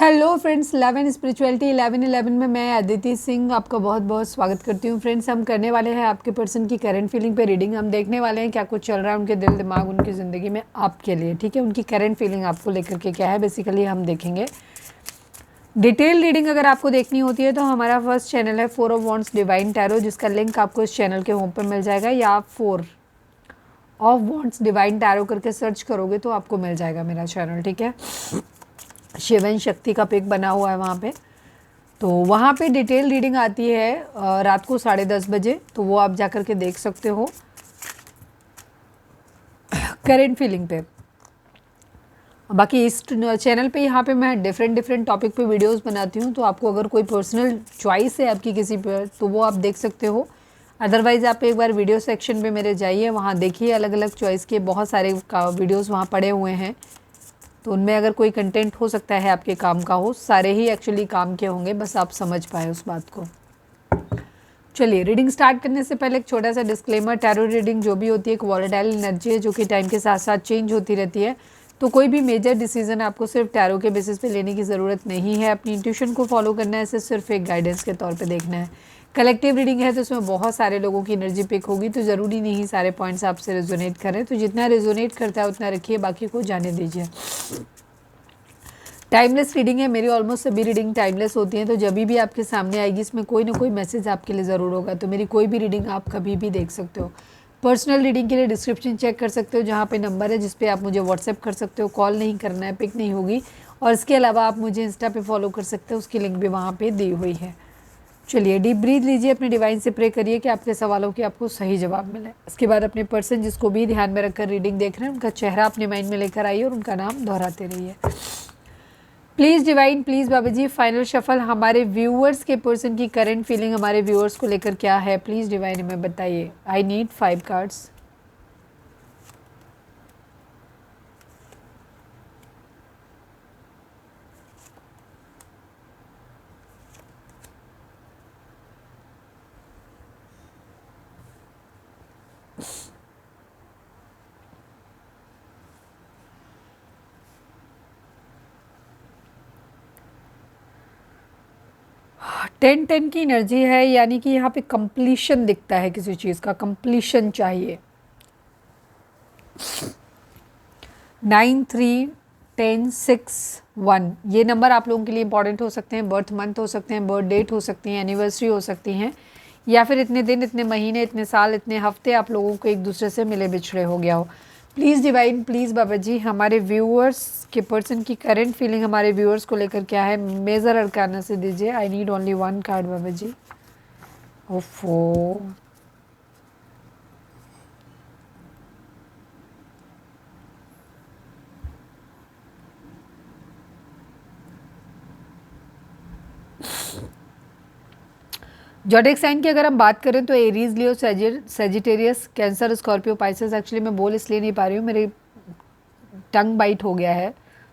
Hello friends, 11 spirituality 11 में मैं अदिति सिंह आपका बहुत बहुत स्वागत करती हूँ। फ्रेंड्स, हम करने वाले हैं आपके पर्सन की करंट फीलिंग पे रीडिंग। हम देखने वाले हैं क्या कुछ चल रहा है उनके दिल दिमाग उनकी ज़िंदगी में आपके लिए। ठीक है, उनकी करंट फीलिंग आपको लेकर के क्या है बेसिकली हम देखेंगे। डिटेल रीडिंग अगर आपको देखनी होती है तो हमारा फर्स्ट चैनल है 4 ऑफ वॉन्ड्स डिवाइन टैरो, जिसका लिंक आपको इस चैनल के होम पर मिल जाएगा, या आप 4 ऑफ वॉन्ड्स डिवाइन टैरो करके सर्च करोगे तो आपको मिल जाएगा मेरा चैनल। ठीक है, शिव एंड शक्ति का पिक बना हुआ है वहाँ पे, तो वहाँ पे डिटेल रीडिंग आती है रात को 10:30 बजे, तो वो आप जाकर के देख सकते हो करेंट फीलिंग पे। बाकी इस चैनल पे यहाँ पे मैं डिफरेंट टॉपिक पे वीडियोस बनाती हूँ, तो आपको अगर कोई पर्सनल चॉइस है आपकी किसी पर तो वो आप देख सकते हो। अदरवाइज़ आप एक बार वीडियो सेक्शन पे मेरे जाइए, वहाँ देखिए अलग अलग चॉइस के बहुत सारे वीडियोस वहाँ पड़े हुए हैं, तो उनमें अगर कोई कंटेंट हो सकता है आपके काम का हो, सारे ही एक्चुअली काम के होंगे, बस आप समझ पाए उस बात को। चलिए, रीडिंग स्टार्ट करने से पहले एक छोटा सा डिस्क्लेमर। टैरो रीडिंग जो भी होती है एक वॉलेटाइल एनर्जी है जो कि टाइम के साथ साथ चेंज होती रहती है, तो कोई भी मेजर डिसीजन आपको सिर्फ टैरो के बेसिस पे लेने की ज़रूरत नहीं है। अपनी इंट्यूशन को फॉलो करना है, इसे सिर्फ एक गाइडेंस के तौर पे देखना है। कलेक्टिव रीडिंग है तो उसमें बहुत सारे लोगों की एनर्जी पिक होगी, तो ज़रूरी नहीं सारे पॉइंट्स आपसे रेजोनेट करें, तो जितना रेजोनेट करता है उतना रखिए, बाकी को जाने दीजिए। टाइमलेस रीडिंग है मेरी, ऑलमोस्ट सभी रीडिंग टाइमलेस होती हैं, तो जब भी आपके सामने आएगी इसमें कोई ना कोई मैसेज आपके लिए ज़रूर होगा, तो मेरी कोई भी रीडिंग आप कभी भी देख सकते हो। पर्सनल रीडिंग के लिए डिस्क्रिप्शन चेक कर सकते हो, जहाँ पे नंबर है जिस पे आप मुझे व्हाट्सएप कर सकते हो। कॉल नहीं करना है, पिक नहीं होगी, और इसके अलावा आप मुझे इंस्टा पे फॉलो कर सकते हो, उसकी लिंक भी वहाँ पर दी हुई है। चलिए, डीप ब्रीथ लीजिए, अपने डिवाइन से प्रे करिए कि आपके सवालों के आपको सही जवाब मिले। इसके बाद अपने पर्सन जिसको भी ध्यान में रखकर रीडिंग देख रहे हैं उनका चेहरा अपने माइंड में लेकर आइए और उनका नाम दोहराते रहिए। Please divine, please Baba ji, final shuffle हमारे व्यूअर्स के पर्सन की करंट फीलिंग हमारे व्यूअर्स को लेकर क्या है, प्लीज़ डिवाइन हमें बताइए। I need 5 cards. Ten ten की एनर्जी है, यानी कि यहाँ पे कंप्लीशन दिखता है, किसी चीज़ का कंप्लीशन चाहिए। 9 3 10 6 1 ये नंबर आप लोगों के लिए इंपॉर्टेंट हो सकते हैं। बर्थ मंथ हो सकते हैं, बर्थ डेट हो सकती हैं, एनिवर्सरी हो सकती हैं, या फिर इतने दिन, इतने महीने, इतने साल, इतने हफ्ते आप लोगों को एक दूसरे से मिले बिछड़े हो गया हो। प्लीज़ डिवाइन, प्लीज़ बाबा जी, हमारे व्यूअर्स के पर्सन की करंट फीलिंग हमारे व्यूअर्स को लेकर क्या है, मेजर अरकाना से दीजिए। आई नीड ओनली 1 कार्ड बाबा जी। ओफो, जॉडिक साइन की अगर हम बात करें तो Aries, Leo, Sagittarius, Cancer, Scorpio, Pisces. Actually मैं बोल इसलिए नहीं पा रही हूँ, मेरी टंग बाइट हो गया है,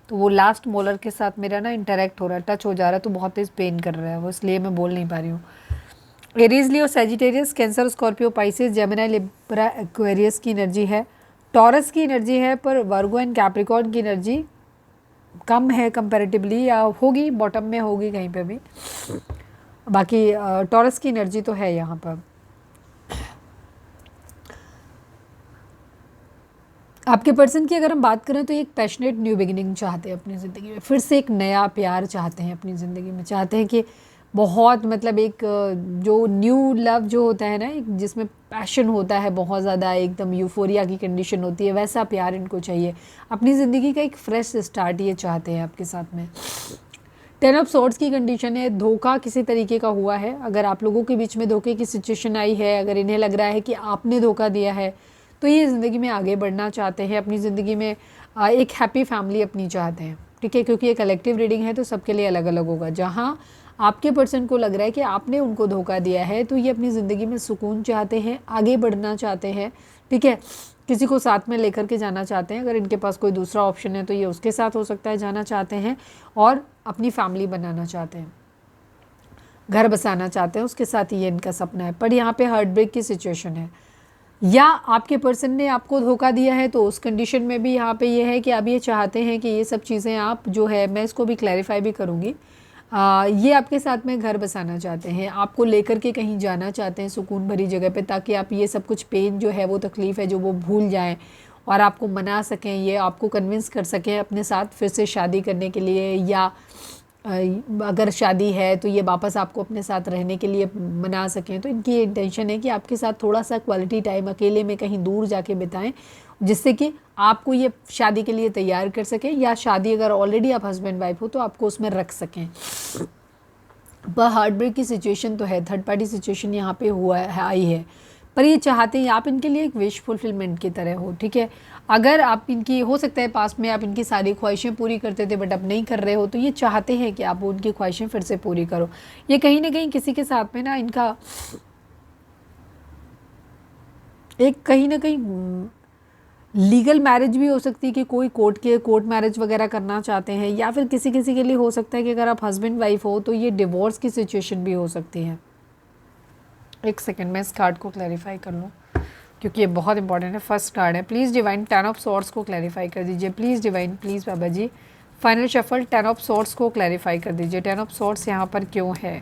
तो वो लास्ट मोलर के साथ मेरा ना इंटरेक्ट हो रहा है, टच हो जा रहा है, तो बहुत तेज पेन कर रहा है वो, इसलिए मैं बोल नहीं पा रही हूँ। Aries, Leo, Sagittarius, Cancer, Scorpio, Pisces, Gemini, Libra, Aquarius की एनर्जी है। टॉरस की एनर्जी है, पर वर्गो एंड कैप्रिकॉर्न की एनर्जी कम है कंपैरेटिवली, या होगी बॉटम में होगी कहीं पे भी। बाकी टॉरस की एनर्जी तो है यहाँ पर। आपके पर्सन की अगर हम बात करें तो एक पैशनेट न्यू बिगिनिंग चाहते हैं अपनी ज़िंदगी में, फिर से एक नया प्यार चाहते हैं अपनी ज़िंदगी में, चाहते हैं कि बहुत मतलब एक जो न्यू लव जो होता है ना, एक जिसमें पैशन होता है बहुत ज़्यादा, एकदम यूफोरिया की कंडीशन होती है, वैसा प्यार इनको चाहिए। अपनी ज़िंदगी का एक फ्रेश स्टार्ट ये चाहते हैं आपके साथ में। 10 ऑफ सोर्ड्स की कंडीशन है, धोखा किसी तरीके का हुआ है, अगर आप लोगों के बीच में धोखे की सिचुएशन आई है, अगर इन्हें लग रहा है कि आपने धोखा दिया है, तो ये ज़िंदगी में आगे बढ़ना चाहते हैं, अपनी ज़िंदगी में एक हैप्पी फैमिली अपनी चाहते हैं। ठीक है, क्योंकि ये कलेक्टिव रीडिंग है तो सबके लिए अलग अलग होगा। जहाँ आपके पर्सन को लग रहा है कि आपने उनको धोखा दिया है, तो ये अपनी ज़िंदगी में सुकून चाहते हैं, आगे बढ़ना चाहते हैं। ठीक है, किसी को साथ में लेकर के जाना चाहते हैं, अगर इनके पास कोई दूसरा ऑप्शन है तो ये उसके साथ हो सकता है जाना चाहते हैं, और अपनी फैमिली बनाना चाहते हैं, घर बसाना चाहते हैं, उसके साथ ये इनका सपना है। पर यहाँ पे हार्ट ब्रेक की सिचुएशन है, या आपके पर्सन ने आपको धोखा दिया है, तो उस कंडीशन में भी यहाँ पे ये है कि आप ये चाहते हैं कि ये सब चीज़ें आप जो है, मैं इसको भी क्लैरिफाई भी करूँगी, ये आपके साथ में घर बसाना चाहते हैं, आपको लेकर के कहीं जाना चाहते हैं सुकून भरी जगह पे, ताकि आप ये सब कुछ पेन जो है, वो तकलीफ़ है जो, वो भूल जाएं और आपको मना सकें, ये आपको कन्विंस कर सकें अपने साथ फिर से शादी करने के लिए, या अगर शादी है तो ये वापस आपको अपने साथ रहने के लिए मना सकें। तो इनकी इंटेंशन है कि आपके साथ थोड़ा सा क्वालिटी टाइम अकेले में कहीं दूर जाके बिताएं, जिससे कि आपको ये शादी के लिए तैयार कर सकें, या शादी अगर ऑलरेडी आप हस्बैंड वाइफ हो तो आपको उसमें रख सकें। वह हार्ट ब्रेक की सिचुएशन तो है, थर्ड पार्टी सिचुएशन यहाँ पे हुआ है, आई है, पर ये चाहते हैं आप इनके लिए एक विश फुलफिलमेंट की तरह हो, ठीक है। अगर आप इनकी, हो सकता है पास में आप इनकी सारी ख्वाहिशें पूरी करते थे बट अब नहीं कर रहे हो, तो ये चाहते हैं कि आप उनकी ख्वाहिशें फिर से पूरी करो। ये कहीं ना कहीं किसी के साथ में ना इनका एक कहीं ना कहीं लीगल मैरिज भी हो सकती है, कि कोई कोर्ट मैरिज वगैरह करना चाहते हैं, या फिर किसी किसी के लिए हो सकता है कि अगर आप हस्बैंड वाइफ हो तो ये डिवोर्स की सिचुएशन भी हो सकती है। एक सेकेंड मैं इस कार्ड को क्लैरिफाई कर लूँ, क्योंकि ये बहुत इंपॉर्टेंट है। फर्स्ट कार्ड है, प्लीज़ डिवाइन 10 ऑफ सॉर्ड्स को क्लैरिफाई कर दीजिए, please divine, please Baba ji. Final shuffle 10 of swords को क्लैरिफाई कर दीजिए, 10 ऑफ सॉर्ड्स यहाँ पर क्यों है।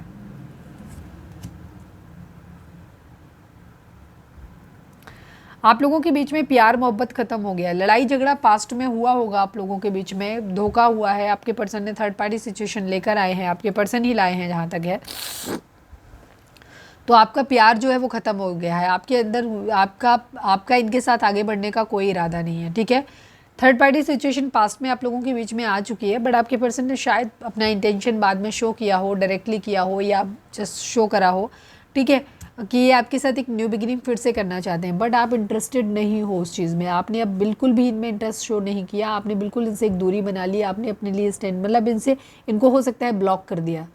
आप लोगों के बीच में प्यार मोहब्बत खत्म हो गया, लड़ाई झगड़ा पास्ट में हुआ होगा, आप लोगों के बीच में धोखा हुआ है, आपके पर्सन ने थर्ड पार्टी सिचुएशन लेकर आए हैं, आपके पर्सन ही लाए हैं जहाँ तक है, तो आपका प्यार जो है वो ख़त्म हो गया है, आपके अंदर आपका इनके साथ आगे बढ़ने का कोई इरादा नहीं है, ठीक है। थर्ड पार्टी सिचुएशन पास्ट में आप लोगों के बीच में आ चुकी है, बट आपके पर्सन ने शायद अपना इंटेंशन बाद में शो किया हो, डायरेक्टली किया हो, या जस्ट शो करा हो, ठीक है, कि ये आपके साथ एक न्यू बिगिनिंग फिर से करना चाहते हैं, बट आप इंटरेस्टेड नहीं हो उस चीज़ में, आपने अब बिल्कुल भी इनमें इंटरेस्ट शो नहीं किया, आपने बिल्कुल इनसे एक दूरी बना ली, आपने अपने लिए स्टैंड, मतलब इनको हो सकता है ब्लॉक कर दिया।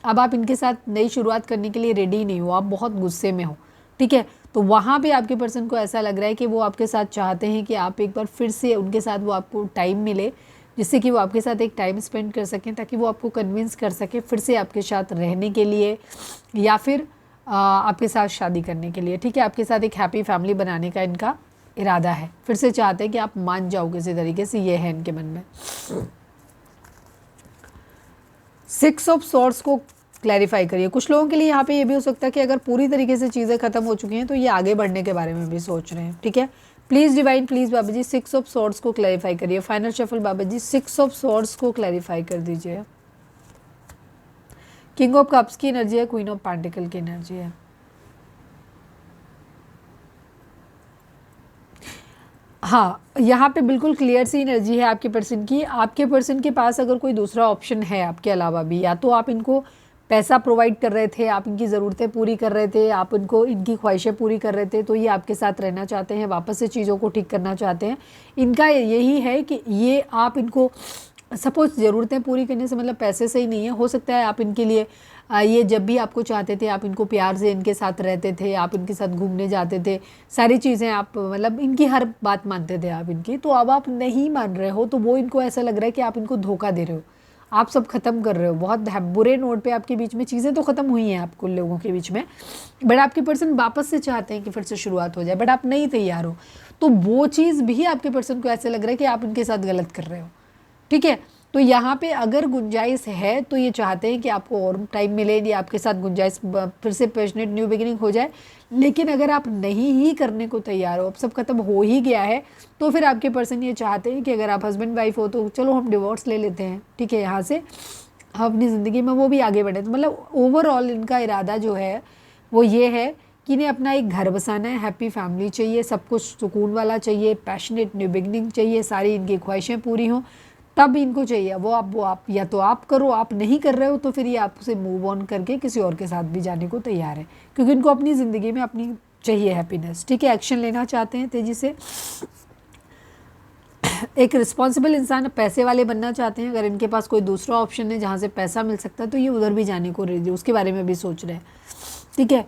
अब आप इनके साथ नई शुरुआत करने के लिए रेडी नहीं हो, आप बहुत गुस्से में हो, ठीक है। तो वहाँ पे आपके पर्सन को ऐसा लग रहा है कि वो आपके साथ चाहते हैं कि आप एक बार फिर से उनके साथ, वो आपको टाइम मिले, जिससे कि वो आपके साथ एक टाइम स्पेंड कर सकें, ताकि वो आपको कन्विंस कर सके फिर से आपके साथ रहने के लिए, या फिर आपके साथ शादी करने के लिए, ठीक है। आपके साथ एक हैप्पी फैमिली बनाने का इनका इरादा है, फिर से चाहते हैं कि आप मान जाओ किसी तरीके से, ये है इनके मन में। 6 ऑफ सॉर्ड्स को क्लैरिफाई करिए। कुछ लोगों के लिए यहाँ पे ये भी हो सकता है कि अगर पूरी तरीके से चीज़ें ख़त्म हो चुकी हैं तो ये आगे बढ़ने के बारे में भी सोच रहे हैं, ठीक है। Please divine, please Baba ji 6 of swords को क्लैरिफाई करिए। Final shuffle Baba ji 6 of swords को क्लैरिफाई कर दीजिए। किंग ऑफ कप्स की एनर्जी है, क्वीन ऑफ पेंटिकल की एनर्जी है। हाँ, यहाँ पे बिल्कुल क्लियर सी एनर्जी है आपके पर्सन की। आपके पर्सन के पास अगर कोई दूसरा ऑप्शन है आपके अलावा भी, या तो आप इनको पैसा प्रोवाइड कर रहे थे, आप इनकी ज़रूरतें पूरी कर रहे थे, आप इनको इनकी ख्वाहिशें पूरी कर रहे थे, तो ये आपके साथ रहना चाहते हैं, वापस से चीज़ों को ठीक करना चाहते हैं। इनका यही है कि ये आप इनको सपोज ज़रूरतें पूरी करने से मतलब पैसे से ही नहीं है, हो सकता है आप इनके लिए ये जब भी आपको चाहते थे, आप इनको प्यार से इनके साथ रहते थे, आप इनके साथ घूमने जाते थे, सारी चीज़ें आप मतलब इनकी हर बात मानते थे आप इनकी। तो अब आप नहीं मान रहे हो, तो वो इनको ऐसा लग रहा है कि आप इनको धोखा दे रहे हो, आप सब ख़त्म कर रहे हो। बहुत बुरे नोट पे आपके बीच में चीज़ें तो ख़त्म हुई हैं आपको लोगों के बीच में, बट आपके पर्सन वापस से चाहते हैं कि फिर से शुरुआत हो जाए, बट आप नहीं तैयार हो। तो वो चीज़ भी आपके पर्सन को ऐसे लग रहा है कि आप इनके साथ गलत कर रहे हो, ठीक है। तो यहाँ पे अगर गुंजाइश है तो ये चाहते हैं कि आपको और टाइम मिले, या आपके साथ गुंजाइश फिर से पैशनेट न्यू बिगिनिंग हो जाए। लेकिन अगर आप नहीं ही करने को तैयार हो, अब सब खत्म हो ही गया है, तो फिर आपके पर्सन ये चाहते हैं कि अगर आप हस्बैंड वाइफ हो तो चलो हम डिवोर्स ले लेते हैं, ठीक है, यहाँ से हम अपनी ज़िंदगी में वो भी आगे बढ़े। तो मतलब ओवरऑल इनका इरादा जो है वो ये है कि इन्हें अपना एक घर बसाना है, हैप्पी फैमिली चाहिए, सब कुछ सुकून वाला चाहिए, पैशनेट न्यू बिगिनिंग चाहिए, सारी इनकी ख्वाहिशें पूरी हों, तब इनको चाहिए वो आप या तो आप करो, आप नहीं कर रहे हो तो फिर ये आपसे मूव ऑन करके किसी और के साथ भी जाने को तैयार है, क्योंकि इनको अपनी ज़िंदगी में अपनी चाहिए हैप्पीनेस, ठीक है। एक्शन लेना चाहते हैं तेज़ी से, एक रिस्पॉन्सिबल इंसान, पैसे वाले बनना चाहते हैं। अगर इनके पास कोई दूसरा ऑप्शन है जहाँ से पैसा मिल सकता है तो ये उधर भी जाने को रेडी, उसके बारे में भी सोच रहे हैं, ठीक है।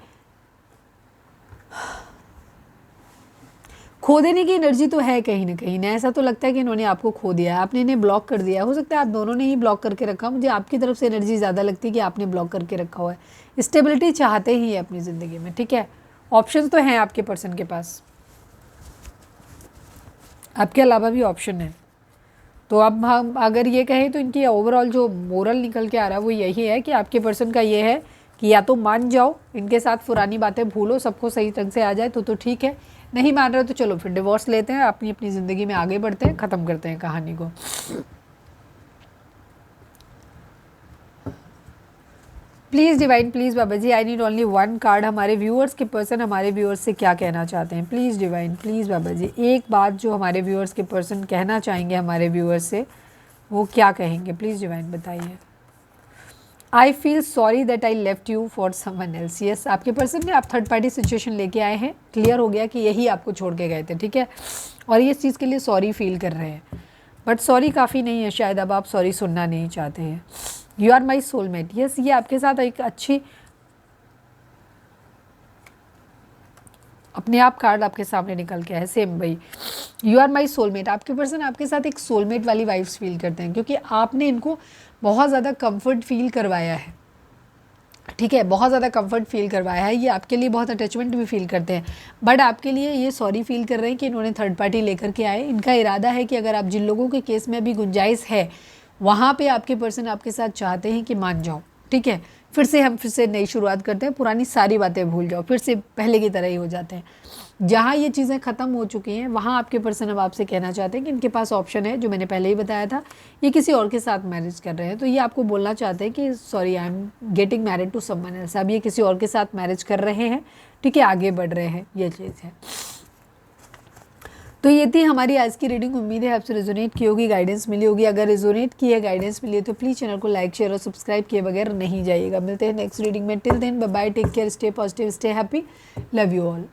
खो देने की एनर्जी तो है कहीं ना कहीं, ऐसा तो लगता है कि इन्होंने आपको खो दिया है, आपने इन्हें ब्लॉक कर दिया है। हो सकता है आप दोनों ने ही ब्लॉक करके रखा, मुझे आपकी तरफ से एनर्जी ज़्यादा लगती है कि आपने ब्लॉक करके रखा हुआ है। स्टेबिलिटी चाहते ही है अपनी ज़िंदगी में, ठीक है। ऑप्शन तो हैं आपके पर्सन के पास, आपके अलावा भी ऑप्शन है। तो अब हम अगर ये कहें तो इनकी ओवरऑल जो मोरल निकल के आ रहा है वो यही है कि आपके पर्सन का ये है कि या तो मान जाओ, इनके साथ पुरानी बातें भूलो, सबको सही ढंग से आ जाए तो ठीक है, नहीं मान रहे तो चलो फिर डिवोर्स लेते हैं, अपनी अपनी ज़िंदगी में आगे बढ़ते हैं, ख़त्म करते हैं कहानी को। Please divine, please Baba ji, I need only one card. हमारे व्यूअर्स के पर्सन हमारे व्यूअर्स से क्या कहना चाहते हैं? Please divine, please Baba ji, एक बात जो हमारे व्यूअर्स के पर्सन कहना चाहेंगे हमारे व्यूअर्स से, वो क्या कहेंगे? प्लीज़ डिवाइन बताइए। I feel sorry that I left you for someone else. Yes, आपके पर्सन ने आप थर्ड पार्टी सिचुएशन लेके आए हैं, क्लियर हो गया कि यही आपको छोड़ के गए थे, ठीक है, और ये इस चीज़ के लिए सॉरी फील कर रहे हैं, बट सॉरी काफ़ी नहीं है, शायद अब आप सॉरी सुनना नहीं चाहते हैं। You are my soulmate. Yes, ये आपके साथ एक अच्छी, अपने आप कार्ड आपके सामने निकल के है, सेम भाई, यू आर माई सोलमेट। आपके पर्सन आपके साथ एक सोलमेट वाली वाइब्स फील करते हैं, क्योंकि आपने इनको बहुत ज़्यादा कंफर्ट फील करवाया है, ठीक है, बहुत ज़्यादा कंफर्ट फील करवाया है, ये आपके लिए बहुत अटैचमेंट भी फील करते हैं, बट आपके लिए ये सॉरी फील कर रहे हैं कि इन्होंने थर्ड पार्टी लेकर के आए। इनका इरादा है कि अगर आप जिन लोगों के केस में अभी गुंजाइश है वहाँ पे आपके पर्सन आपके साथ चाहते हैं कि मान जाओ, ठीक है, फिर से नई शुरुआत करते हैं, पुरानी सारी बातें भूल जाओ, फिर से पहले की तरह ही हो जाते हैं। जहाँ ये चीज़ें ख़त्म हो चुकी हैं वहाँ आपके पर्सन अब आपसे कहना चाहते हैं कि इनके पास ऑप्शन है, जो मैंने पहले ही बताया था, ये किसी और के साथ मैरिज कर रहे हैं। तो ये आपको बोलना चाहते हैं कि sorry, I am getting married to someone else. अब ये किसी और के साथ मैरिज कर रहे हैं, ठीक है, आगे बढ़ रहे हैं, ये चीज़ है। तो ये थी हमारी आज की रीडिंग। उम्मीद है आपसे रेजोनेट की होगी, गाइडेंस मिली होगी। अगर रेजोनेट की है, गाइडेंस मिली है, तो प्लीज़ चैनल को लाइक, शेयर और सब्सक्राइब किए बगैर नहीं जाइएगा। मिलते हैं नेक्स्ट रीडिंग में। Till then bye bye, take care, stay positive, stay happy, love you all.